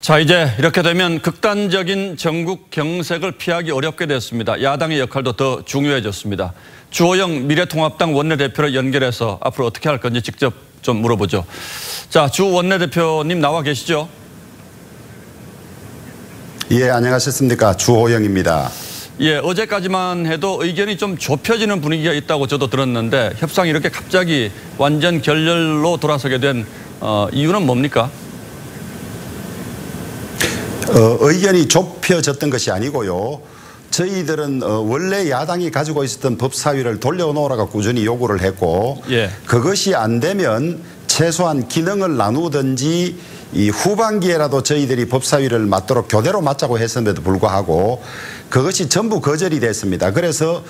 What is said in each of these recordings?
자, 이제 이렇게 되면 극단적인 전국 경색을 피하기 어렵게 됐습니다. 야당의 역할도 더 중요해졌습니다. 주호영 미래통합당 원내대표를 연결해서 앞으로 어떻게 할 건지 직접 좀 물어보죠. 자, 주 원내대표님 나와 계시죠? 예, 안녕하셨습니까. 주호영입니다. 예, 어제까지만 해도 의견이 좀 좁혀지는 분위기가 있다고 저도 들었는데 협상이 이렇게 갑자기 완전 결렬로 돌아서게 된 이유는 뭡니까? 의견이 좁혀졌던 것이 아니고요. 저희들은 원래 야당이 가지고 있었던 법사위를 돌려놓으라고 꾸준히 요구를 했고 그것이 안 되면 최소한 기능을 나누든지 이 후반기에라도 저희들이 법사위를 맡도록 교대로 맡자고 했음에도 불구하고 그것이 전부 거절이 됐습니다. 그래서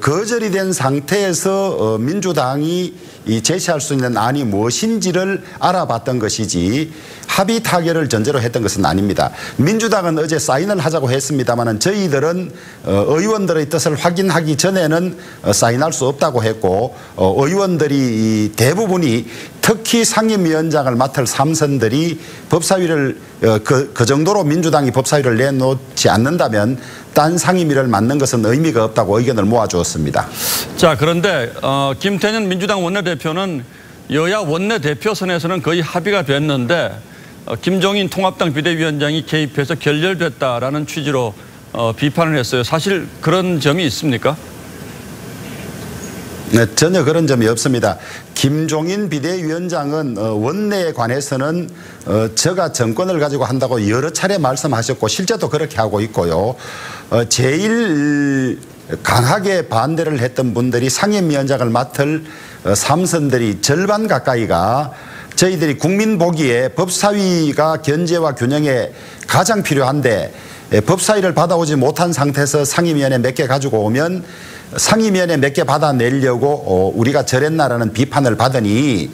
거절이 된 상태에서 민주당이 제시할 수 있는 안이 무엇인지를 알아봤던 것이지 합의 타결을 전제로 했던 것은 아닙니다. 민주당은 어제 사인을 하자고 했습니다만 저희들은 의원들의 뜻을 확인하기 전에는 사인할 수 없다고 했고 의원들이 대부분이 특히 상임위원장을 맡을 3선들이 법사위를 그 정도로 민주당이 법사위를 내놓지 않는다면 딴 상임위를 맡는 것은 의미가 없다고 의견을 모아주었습니다. 자, 그런데 김태년 민주당 원내대표는 여야 원내대표 선에서는 거의 합의가 됐는데 김종인 통합당 비대위원장이 개입해서 결렬됐다라는 취지로 비판을 했어요. 사실 그런 점이 있습니까? 네, 전혀 그런 점이 없습니다. 김종인 비대위원장은 원내에 관해서는 제가 정권을 가지고 한다고 여러 차례 말씀하셨고 실제도 그렇게 하고 있고요. 제일 강하게 반대를 했던 분들이 상임위원장을 맡을 3선들이 절반 가까이가 저희들이 국민 보기에 법사위가 견제와 균형에 가장 필요한데 법사위를 받아오지 못한 상태에서 상임위원회 몇 개 가지고 오면 상임위원회 몇 개 받아내려고 우리가 저랬나라는 비판을 받으니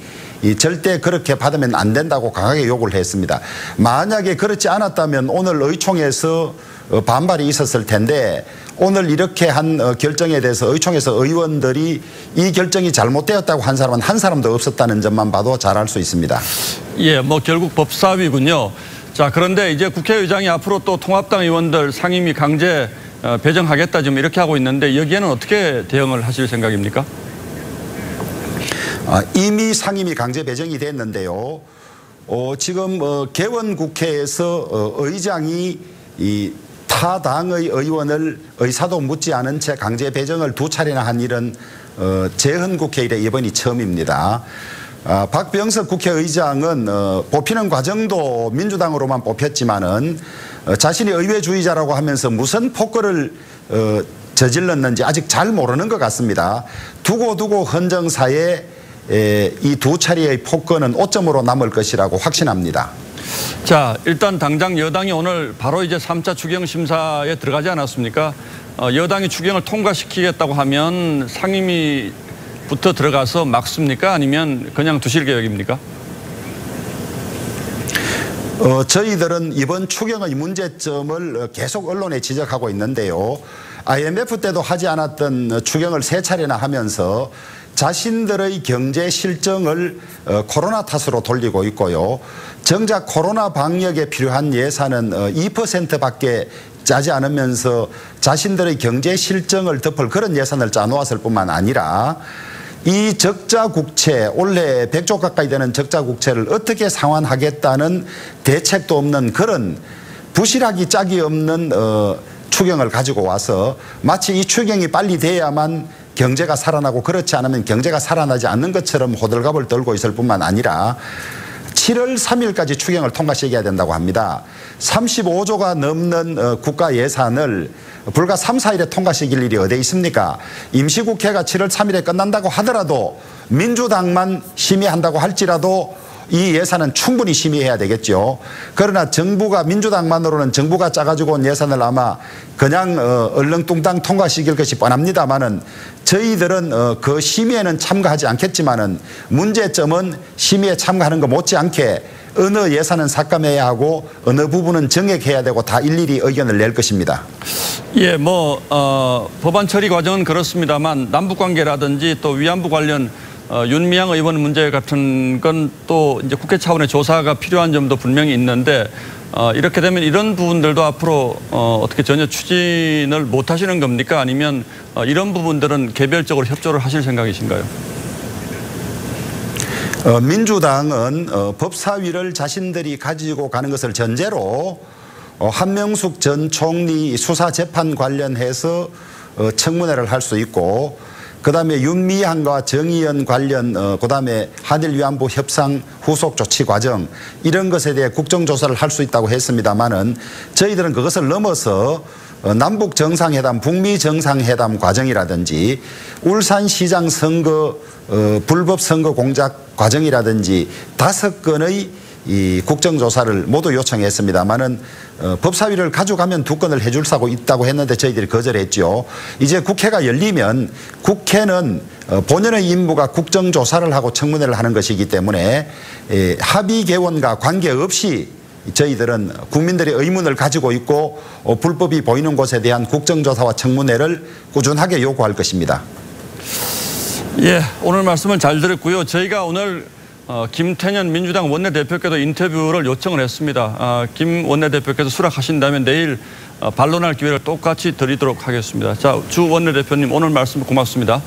절대 그렇게 받으면 안 된다고 강하게 요구를 했습니다. 만약에 그렇지 않았다면 오늘 의총에서 반발이 있었을 텐데 오늘 이렇게 한 결정에 대해서 의총에서 의원들이 이 결정이 잘못되었다고 한 사람은 한 사람도 없었다는 점만 봐도 잘 알 수 있습니다. 예, 뭐 결국 법사위군요. 자, 그런데 이제 국회의장이 앞으로 또 통합당 의원들 상임위 강제 배정하겠다 지금 이렇게 하고 있는데 여기에는 어떻게 대응을 하실 생각입니까? 이미 상임위 강제 배정이 됐는데요. 지금 개원국회에서 의장이 이 타 당의 의원을 의사도 묻지 않은 채 강제 배정을 2차례나 한 일은 재헌국회 이래 이번이 처음입니다. 박병석 국회의장은 뽑히는 과정도 민주당으로만 뽑혔지만은 자신이 의회주의자라고 하면서 무슨 폭거를 저질렀는지 아직 잘 모르는 것 같습니다. 두고두고 헌정사에 이 2차례의 폭거는 오점으로 남을 것이라고 확신합니다. 자, 일단 당장 여당이 오늘 바로 이제 3차 추경 심사에 들어가지 않았습니까? 여당이 추경을 통과시키겠다고 하면 상임위부터 들어가서 막습니까? 아니면 그냥 두실 계획입니까? 저희들은 이번 추경의 문제점을 계속 언론에 지적하고 있는데요. IMF 때도 하지 않았던 추경을 3차례나 하면서 자신들의 경제 실정을 코로나 탓으로 돌리고 있고요. 정작 코로나 방역에 필요한 예산은 2%밖에 짜지 않으면서 자신들의 경제 실정을 덮을 그런 예산을 짜놓았을 뿐만 아니라 이 적자 국채, 올해 100조 가까이 되는 적자 국채를 어떻게 상환하겠다는 대책도 없는 그런 부실하기 짝이 없는 추경을 가지고 와서 마치 이 추경이 빨리 돼야만 경제가 살아나고 그렇지 않으면 경제가 살아나지 않는 것처럼 호들갑을 떨고 있을 뿐만 아니라 7월 3일까지 추경을 통과시켜야 된다고 합니다. 35조가 넘는 국가 예산을 불과 3, 4일에 통과시킬 일이 어디 있습니까? 임시국회가 7월 3일에 끝난다고 하더라도 민주당만 심의한다고 할지라도 이 예산은 충분히 심의해야 되겠죠. 그러나 정부가 민주당만으로는 정부가 짜가지고 온 예산을 아마 그냥 얼렁뚱땅 통과시킬 것이 뻔합니다만은 저희들은 그 심의에는 참가하지 않겠지만은 문제점은 심의에 참가하는 것 못지않게 어느 예산은 삭감해야 하고 어느 부분은 정액해야 되고 다 일일이 의견을 낼 것입니다. 예, 법안 처리 과정은 그렇습니다만 남북관계라든지 또 위안부 관련 윤미향 의원 문제 같은 건 또 이제 국회 차원의 조사가 필요한 점도 분명히 있는데 이렇게 되면 이런 부분들도 앞으로 어떻게 전혀 추진을 못 하시는 겁니까? 아니면 이런 부분들은 개별적으로 협조를 하실 생각이신가요? 민주당은 법사위를 자신들이 가지고 가는 것을 전제로 한명숙 전 총리 수사 재판 관련해서 청문회를 할 수 있고, 그다음에 윤미향과 정의연 관련 그다음에 한일 위안부 협상 후속 조치 과정 이런 것에 대해 국정조사를 할 수 있다고 했습니다마는 저희들은 그것을 넘어서 남북 정상회담, 북미 정상회담 과정이라든지 울산시장 선거 불법 선거 공작 과정이라든지 5건의 이 국정조사를 모두 요청했습니다마는 법사위를 가져가면 2건을 해줄 있다고 했는데 저희들이 거절했죠. 이제 국회가 열리면 국회는 본연의 임무가 국정조사를 하고 청문회를 하는 것이기 때문에 합의 개원과 관계없이 저희들은 국민들의 의문을 가지고 있고 불법이 보이는 곳에 대한 국정조사와 청문회를 꾸준하게 요구할 것입니다. 예, 오늘 말씀을 잘 들었고요. 저희가 오늘 김태년 민주당 원내대표께도 인터뷰를 요청을 했습니다. 김 원내대표께서 수락하신다면 내일 반론할 기회를 똑같이 드리도록 하겠습니다. 자, 주 원내대표님 오늘 말씀 고맙습니다.